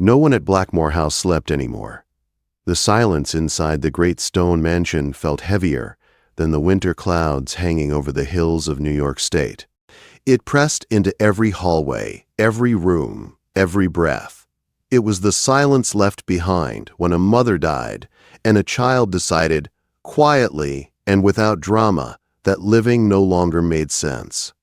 No one at Blackmore House slept anymore. The silence inside the great stone mansion felt heavier than the winter clouds hanging over the hills of New York State. It pressed into every hallway, every room, every breath. It was the silence left behind when a mother died and a child decided, quietly and without drama, that living no longer made sense.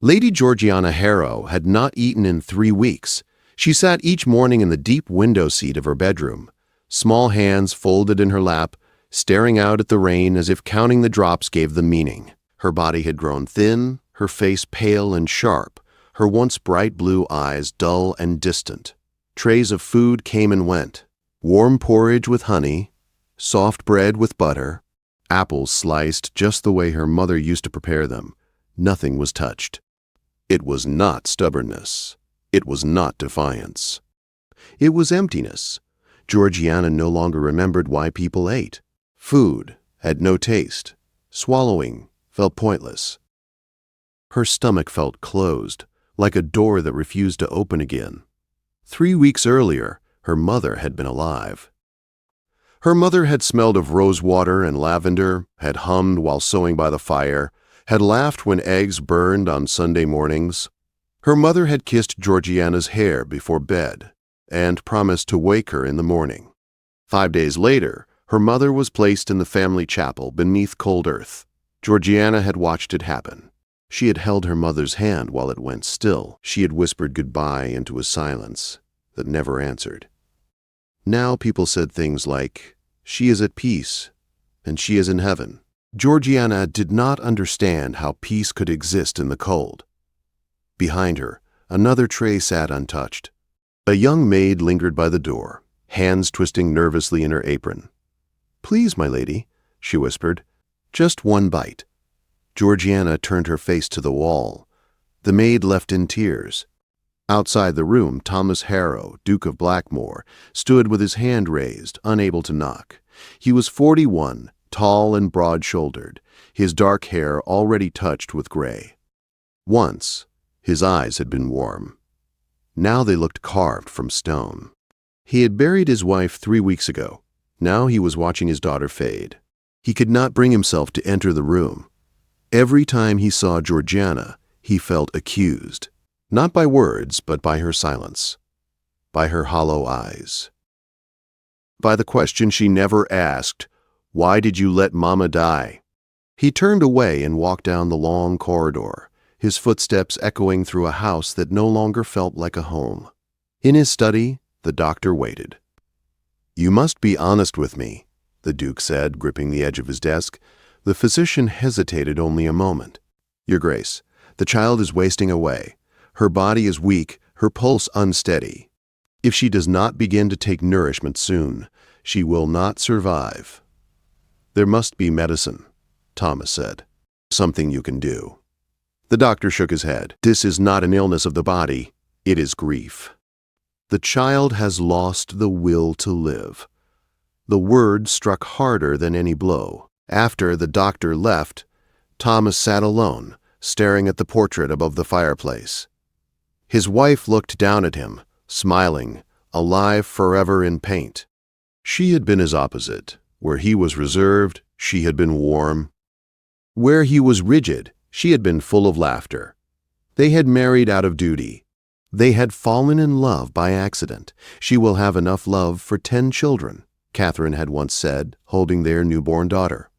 Lady Georgiana Harrow had not eaten in 3 weeks. She sat each morning in the deep window seat of her bedroom, small hands folded in her lap, staring out at the rain as if counting the drops gave them meaning. Her body had grown thin, her face pale and sharp, her once bright blue eyes dull and distant. Trays of food came and went. Warm porridge with honey, soft bread with butter, apples sliced just the way her mother used to prepare them. Nothing was touched. It was not stubbornness. It was not defiance. It was emptiness. Georgiana no longer remembered why people ate. Food had no taste. Swallowing felt pointless. Her stomach felt closed, like a door that refused to open again. 3 weeks earlier, her mother had been alive. Her mother had smelled of rose water and lavender, had hummed while sewing by the fire, had laughed when eggs burned on Sunday mornings. Her mother had kissed Georgiana's hair before bed and promised to wake her in the morning. 5 days later, her mother was placed in the family chapel beneath cold earth. Georgiana had watched it happen. She had held her mother's hand while it went still. She had whispered goodbye into a silence that never answered. Now people said things like, "She is at peace," and "She is in heaven." Georgiana did not understand how peace could exist in the cold. Behind her, another tray sat untouched. A young maid lingered by the door, hands twisting nervously in her apron. "Please, my lady," she whispered, "just one bite." Georgiana turned her face to the wall. The maid left in tears. Outside the room, Thomas Harrow, Duke of Blackmore, stood with his hand raised, unable to knock. He was 41, tall and broad-shouldered, his dark hair already touched with gray. Once, his eyes had been warm. Now they looked carved from stone. He had buried his wife 3 weeks ago. Now he was watching his daughter fade. He could not bring himself to enter the room. Every time he saw Georgiana, he felt accused. Not by words, but by her silence, by her hollow eyes, by the question she never asked, "Why did you let Mama die?" He turned away and walked down the long corridor, his footsteps echoing through a house that no longer felt like a home. In his study, the doctor waited. "You must be honest with me," the Duke said, gripping the edge of his desk. The physician hesitated only a moment. "Your Grace, the child is wasting away. Her body is weak, her pulse unsteady. If she does not begin to take nourishment soon, she will not survive." "There must be medicine," Thomas said. "Something you can do." The doctor shook his head. "This is not an illness of the body, it is grief. The child has lost the will to live." The word struck harder than any blow. After the doctor left, Thomas sat alone, staring at the portrait above the fireplace. His wife looked down at him, smiling, alive forever in paint. She had been his opposite. Where he was reserved, she had been warm. Where he was rigid, she had been full of laughter. They had married out of duty. They had fallen in love by accident. "She will have enough love for 10 children, Catherine had once said, holding their newborn daughter.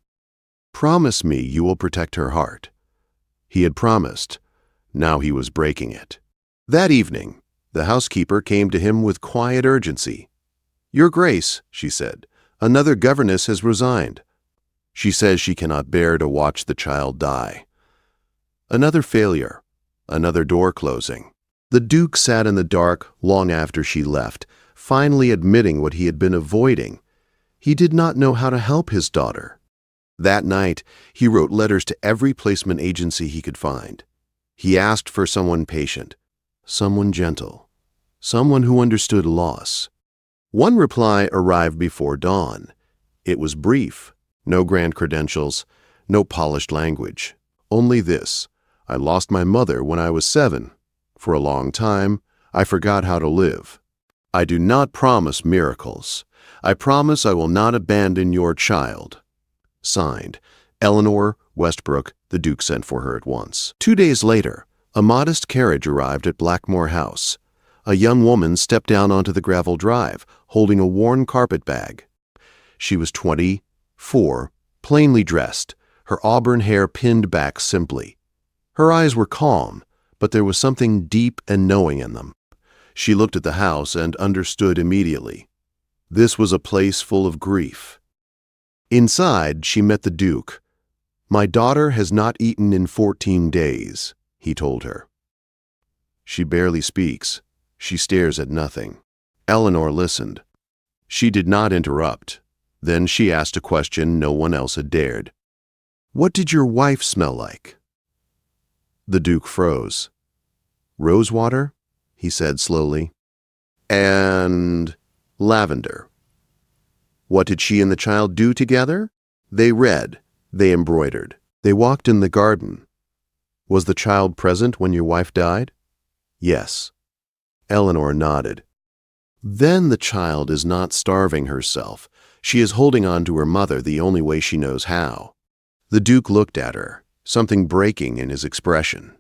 "Promise me you will protect her heart." He had promised. Now he was breaking it. That evening, the housekeeper came to him with quiet urgency. "Your Grace," she said, "another governess has resigned. She says she cannot bear to watch the child die." Another failure, another door closing. The Duke sat in the dark long after she left, finally admitting what he had been avoiding. He did not know how to help his daughter. That night, he wrote letters to every placement agency he could find. He asked for someone patient, someone gentle, someone who understood loss. One reply arrived before dawn. It was brief, no grand credentials, no polished language. Only this: "I lost my mother when I was 7. For a long time, I forgot how to live. I do not promise miracles. I promise I will not abandon your child. Signed, Eleanor Westbrook. The Duke sent for her at once. 2 days later, a modest carriage arrived at Blackmore House. A young woman stepped down onto the gravel drive, holding a worn carpet bag. She was 24, plainly dressed, her auburn hair pinned back simply. Her eyes were calm, but there was something deep and knowing in them. She looked at the house and understood immediately. This was a place full of grief. Inside, she met the Duke. "My daughter has not eaten in 14 days, he told her. She barely speaks. She stares at nothing. Eleanor listened. She did not interrupt. Then she asked a question no one else had dared. "What did your wife smell like?" The Duke froze. "Rosewater," he said slowly. "And lavender." "What did she and the child do together?" "They read. They embroidered. They walked in the garden." "Was the child present when your wife died?" "Yes." Eleanor nodded. "Then the child is not starving herself. She is holding on to her mother the only way she knows how." The Duke looked at her, something breaking in his expression.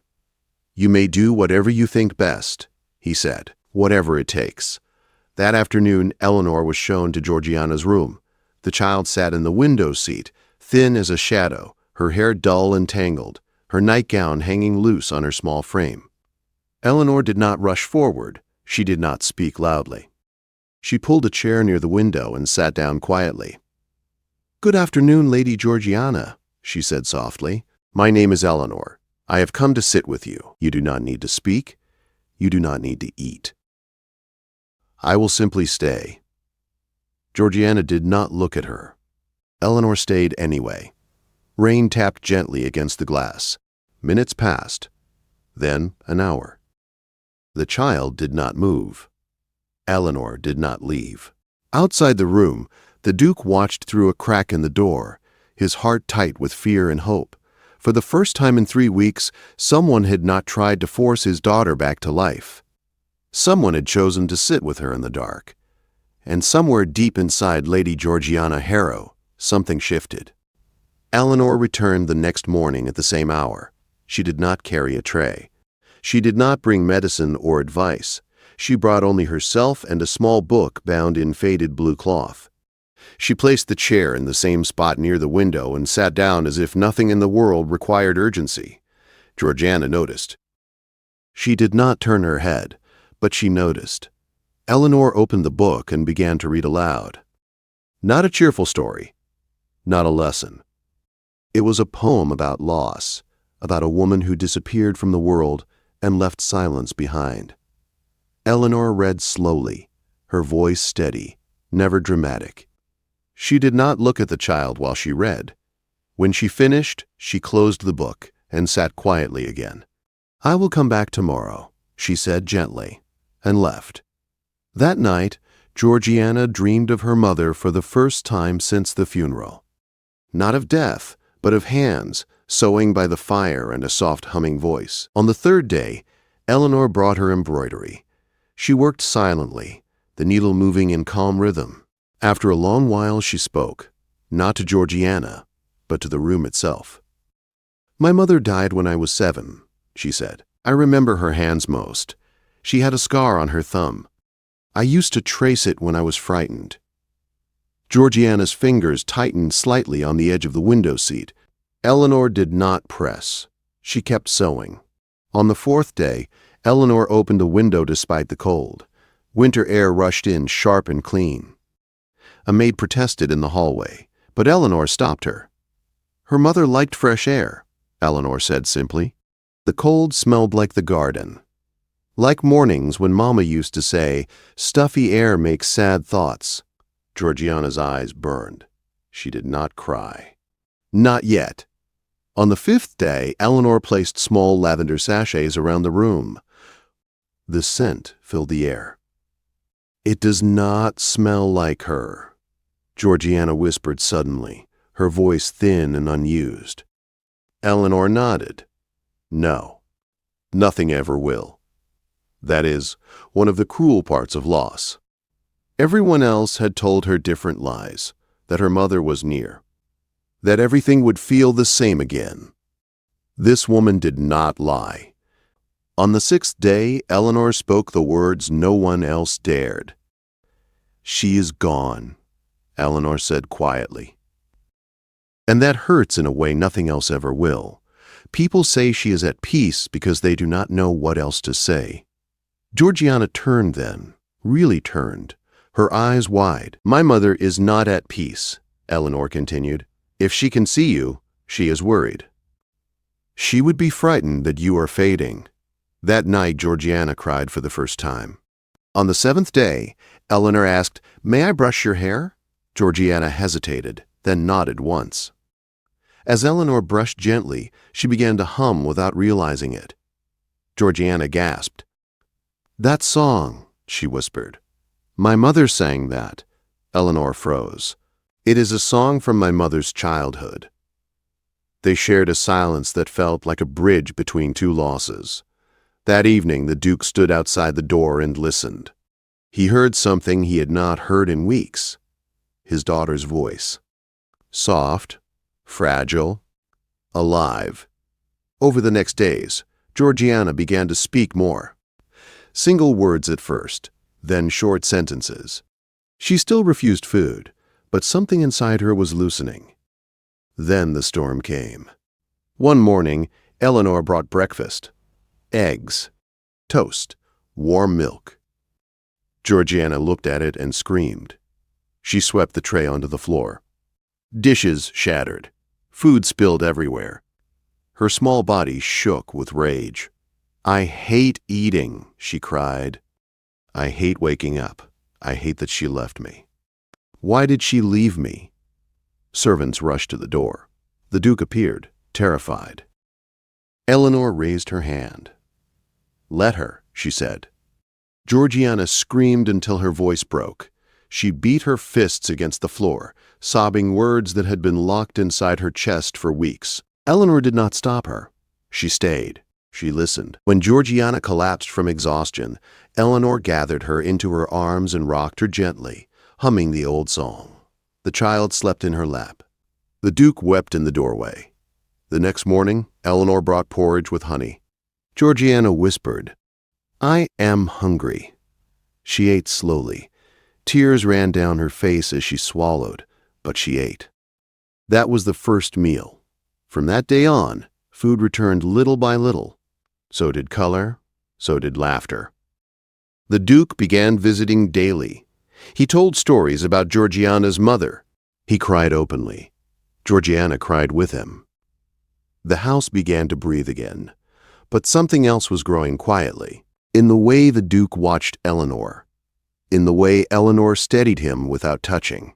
"You may do whatever you think best," he said, "whatever it takes." That afternoon, Eleanor was shown to Georgiana's room. The child sat in the window seat, thin as a shadow, her hair dull and tangled, her nightgown hanging loose on her small frame. Eleanor did not rush forward. She did not speak loudly. She pulled a chair near the window and sat down quietly. "Good afternoon, Lady Georgiana," she said softly. "My name is Eleanor. I have come to sit with you. You do not need to speak. You do not need to eat. I will simply stay." Georgiana did not look at her. Eleanor stayed anyway. Rain tapped gently against the glass. Minutes passed. Then an hour. The child did not move. Eleanor did not leave. Outside the room, the Duke watched through a crack in the door, his heart tight with fear and hope. For the first time in 3 weeks, someone had not tried to force his daughter back to life. Someone had chosen to sit with her in the dark. And somewhere deep inside Lady Georgiana Harrow, something shifted. Eleanor returned the next morning at the same hour. She did not carry a tray. She did not bring medicine or advice. She brought only herself and a small book bound in faded blue cloth. She placed the chair in the same spot near the window and sat down as if nothing in the world required urgency. Georgiana noticed. She did not turn her head, but she noticed. Eleanor opened the book and began to read aloud. Not a cheerful story, not a lesson. It was a poem about loss, about a woman who disappeared from the world and left silence behind. Eleanor read slowly, her voice steady, never dramatic. She did not look at the child while she read. When she finished, she closed the book and sat quietly again. "I will come back tomorrow," she said gently, and left. That night, Georgiana dreamed of her mother for the first time since the funeral. Not of death, but of hands, sewing by the fire and a soft humming voice. On the 3rd day, Eleanor brought her embroidery. She worked silently, the needle moving in calm rhythm. After a long while she spoke, not to Georgiana, but to the room itself. "My mother died when I was 7, she said. "I remember her hands most. She had a scar on her thumb. I used to trace it when I was frightened." Georgiana's fingers tightened slightly on the edge of the window seat. Eleanor did not press. She kept sewing. On the 4th day, Eleanor opened a window despite the cold. Winter air rushed in sharp and clean. A maid protested in the hallway, but Eleanor stopped her. "Her mother liked fresh air," Eleanor said simply. The cold smelled like the garden. Like mornings when Mama used to say, "Stuffy air makes sad thoughts." Georgiana's eyes burned. She did not cry. Not yet. On the 5th day, Eleanor placed small lavender sachets around the room. The scent filled the air. "It does not smell like her," Georgiana whispered suddenly, her voice thin and unused. Eleanor nodded. "No, nothing ever will." That is, one of the cruel parts of loss. Everyone else had told her different lies, that her mother was near, that everything would feel the same again. This woman did not lie. On the sixth day, Eleanor spoke the words no one else dared. "She is gone," Eleanor said quietly. And that hurts in a way nothing else ever will. People say she is at peace because they do not know what else to say. Georgiana turned then, really turned, her eyes wide. "My mother is not at peace," Eleanor continued. "If she can see you, she is worried. She would be frightened that you are fading." That night, Georgiana cried for the first time. On the seventh day, Eleanor asked, "May I brush your hair?" Georgiana hesitated, then nodded once. As Eleanor brushed gently, she began to hum without realizing it. Georgiana gasped. "That song," she whispered. "My mother sang that." Eleanor froze. "It is a song from my mother's childhood." They shared a silence that felt like a bridge between two losses. That evening, the Duke stood outside the door and listened. He heard something he had not heard in weeks. His daughter's voice. Soft, fragile, alive. Over the next days, Georgiana began to speak more. Single words at first, then short sentences. She still refused food, but something inside her was loosening. Then the storm came. One morning, Eleanor brought breakfast. Eggs, toast, warm milk. Georgiana looked at it and screamed. She swept the tray onto the floor. Dishes shattered. Food spilled everywhere. Her small body shook with rage. "I hate eating," she cried. "I hate waking up. I hate that she left me. Why did she leave me?" Servants rushed to the door. The Duke appeared, terrified. Eleanor raised her hand. "Let her," she said. Georgiana screamed until her voice broke. She beat her fists against the floor, sobbing words that had been locked inside her chest for weeks. Eleanor did not stop her. She stayed. She listened. When Georgiana collapsed from exhaustion, Eleanor gathered her into her arms and rocked her gently, humming the old song. The child slept in her lap. The Duke wept in the doorway. The next morning, Eleanor brought porridge with honey. Georgiana whispered, "I am hungry." She ate slowly. Tears ran down her face as she swallowed, but she ate. That was the first meal. From that day on, food returned little by little. So did color, so did laughter. The Duke began visiting daily. He told stories about Georgiana's mother. He cried openly. Georgiana cried with him. The house began to breathe again. But something else was growing quietly, in the way the Duke watched Eleanor, in the way Eleanor steadied him without touching,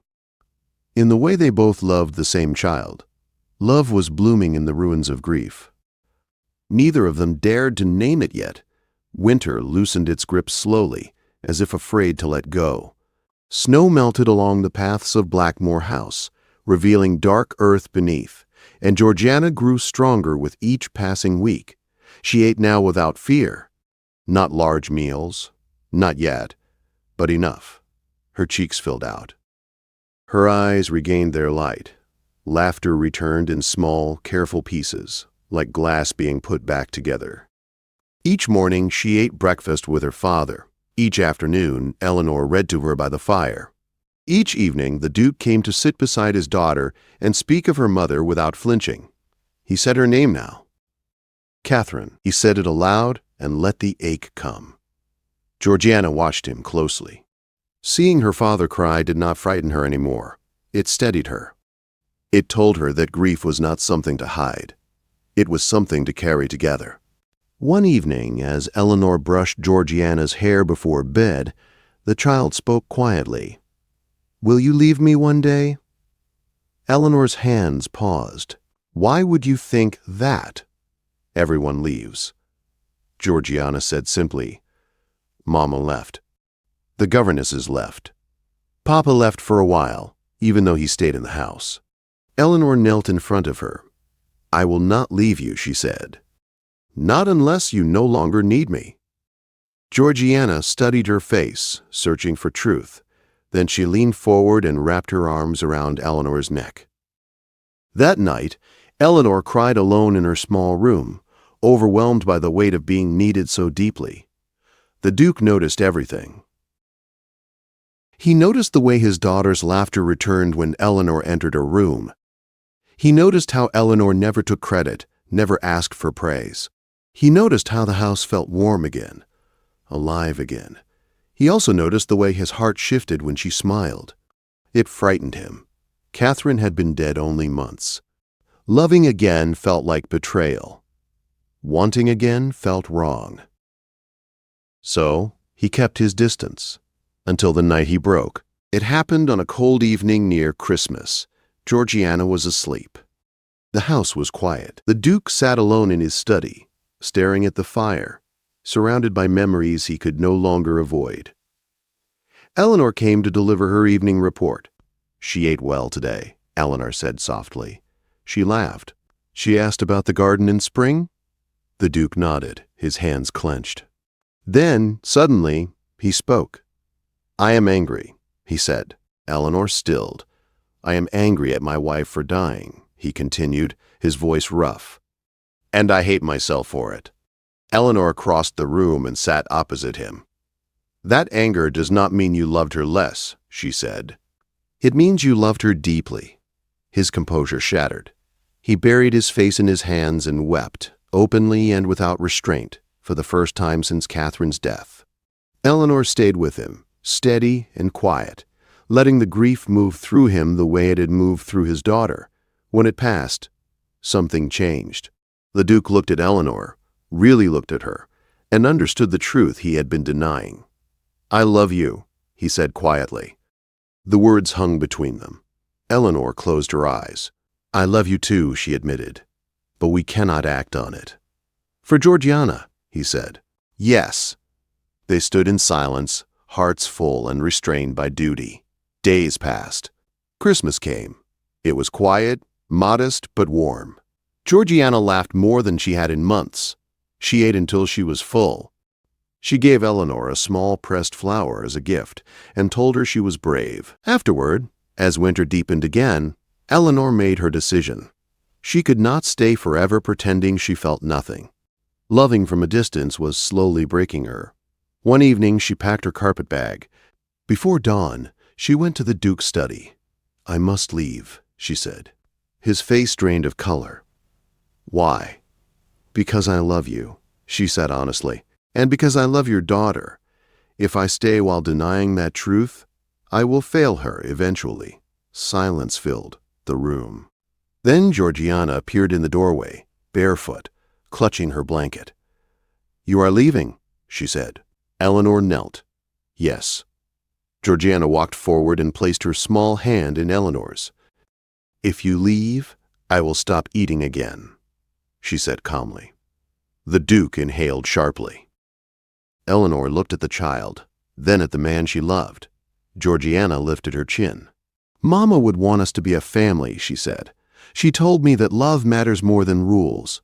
in the way they both loved the same child. Love was blooming in the ruins of grief. Neither of them dared to name it yet. Winter loosened its grip slowly, as if afraid to let go. Snow melted along the paths of Blackmore House, revealing dark earth beneath, and Georgiana grew stronger with each passing week. She ate now without fear. Not large meals, not yet, but enough. Her cheeks filled out. Her eyes regained their light. Laughter returned in small, careful pieces, like glass being put back together. Each morning she ate breakfast with her father. Each afternoon, Eleanor read to her by the fire. Each evening, the Duke came to sit beside his daughter and speak of her mother without flinching. He said her name now. Catherine. He said it aloud and let the ache come. Georgiana watched him closely. Seeing her father cry did not frighten her anymore. It steadied her. It told her that grief was not something to hide. It was something to carry together. One evening, as Eleanor brushed Georgiana's hair before bed, the child spoke quietly. "Will you leave me one day?" Eleanor's hands paused. "Why would you think that?" "Everyone leaves." Georgiana said simply. Mama left. The governesses left. Papa left for a while, even though he stayed in the house. Eleanor knelt in front of her. "I will not leave you," she said. "Not unless you no longer need me." Georgiana studied her face, searching for truth. Then she leaned forward and wrapped her arms around Eleanor's neck. That night, Eleanor cried alone in her small room, overwhelmed by the weight of being needed so deeply. The Duke noticed everything. He noticed the way his daughter's laughter returned when Eleanor entered her room. He noticed how Eleanor never took credit, never asked for praise. He noticed how the house felt warm again, alive again. He also noticed the way his heart shifted when she smiled. It frightened him. Catherine had been dead only months. Loving again felt like betrayal. Wanting again felt wrong. So, he kept his distance, until the night he broke. It happened on a cold evening near Christmas. Georgiana was asleep. The house was quiet. The Duke sat alone in his study, staring at the fire, surrounded by memories he could no longer avoid. Eleanor came to deliver her evening report. "She ate well today," Eleanor said softly. She laughed. "She asked about the garden in spring?" The Duke nodded, his hands clenched. Then, suddenly, he spoke. "I am angry," he said. Eleanor stilled. "I am angry at my wife for dying," he continued, his voice rough. "And I hate myself for it." Eleanor crossed the room and sat opposite him. "That anger does not mean you loved her less," she said. "It means you loved her deeply." His composure shattered. He buried his face in his hands and wept, openly and without restraint, for the first time since Catherine's death. Eleanor stayed with him, steady and quiet, letting the grief move through him the way it had moved through his daughter. When it passed, something changed. The Duke looked at Eleanor, really looked at her, and understood the truth he had been denying. "I love you," he said quietly. The words hung between them. Eleanor closed her eyes. "I love you too," she admitted, "but we cannot act on it." "For Georgiana," he said. "Yes." They stood in silence, hearts full and restrained by duty. Days passed. Christmas came. It was quiet, modest, but warm. Georgiana laughed more than she had in months. She ate until she was full. She gave Eleanor a small pressed flower as a gift and told her she was brave. Afterward, as winter deepened again, Eleanor made her decision. She could not stay forever pretending she felt nothing. Loving from a distance was slowly breaking her. One evening, she packed her carpet bag. Before dawn, she went to the Duke's study. "I must leave," she said. His face drained of color. "Why?" "Because I love you," she said honestly, "and because I love your daughter. If I stay while denying that truth, I will fail her eventually." Silence filled the room. Then Georgiana appeared in the doorway, barefoot, clutching her blanket. "You are leaving," she said. Eleanor knelt. "Yes." Georgiana walked forward and placed her small hand in Eleanor's. "If you leave, I will stop eating again," she said calmly. The Duke inhaled sharply. Eleanor looked at the child, then at the man she loved. Georgiana lifted her chin. "Mama would want us to be a family," she said. "She told me that love matters more than rules."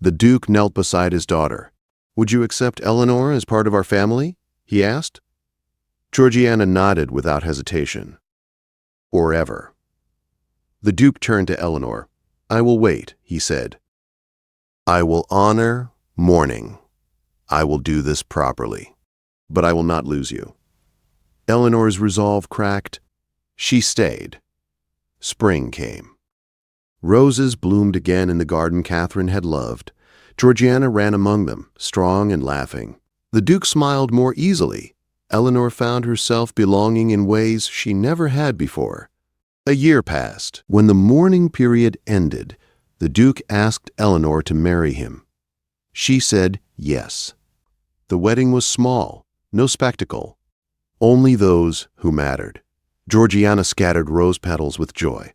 The Duke knelt beside his daughter. "Would you accept Eleanor as part of our family?" he asked. Georgiana nodded without hesitation. "Or ever." The Duke turned to Eleanor. "I will wait," he said. "I will honor mourning. I will do this properly, but I will not lose you." Eleanor's resolve cracked. She stayed. Spring came. Roses bloomed again in the garden Catherine had loved. Georgiana ran among them, strong and laughing. The Duke smiled more easily. Eleanor found herself belonging in ways she never had before. A year passed. When the mourning period ended, the Duke asked Eleanor to marry him. She said yes. The wedding was small, no spectacle, only those who mattered. Georgiana scattered rose petals with joy.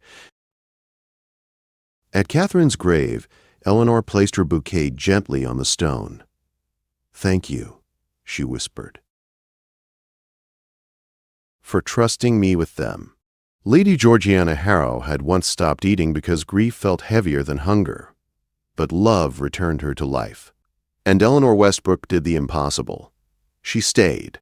At Catherine's grave, Eleanor placed her bouquet gently on the stone. "Thank you," she whispered, "for trusting me with them." Lady Georgiana Harrow had once stopped eating because grief felt heavier than hunger. But love returned her to life. And Eleanor Westbrook did the impossible. She stayed.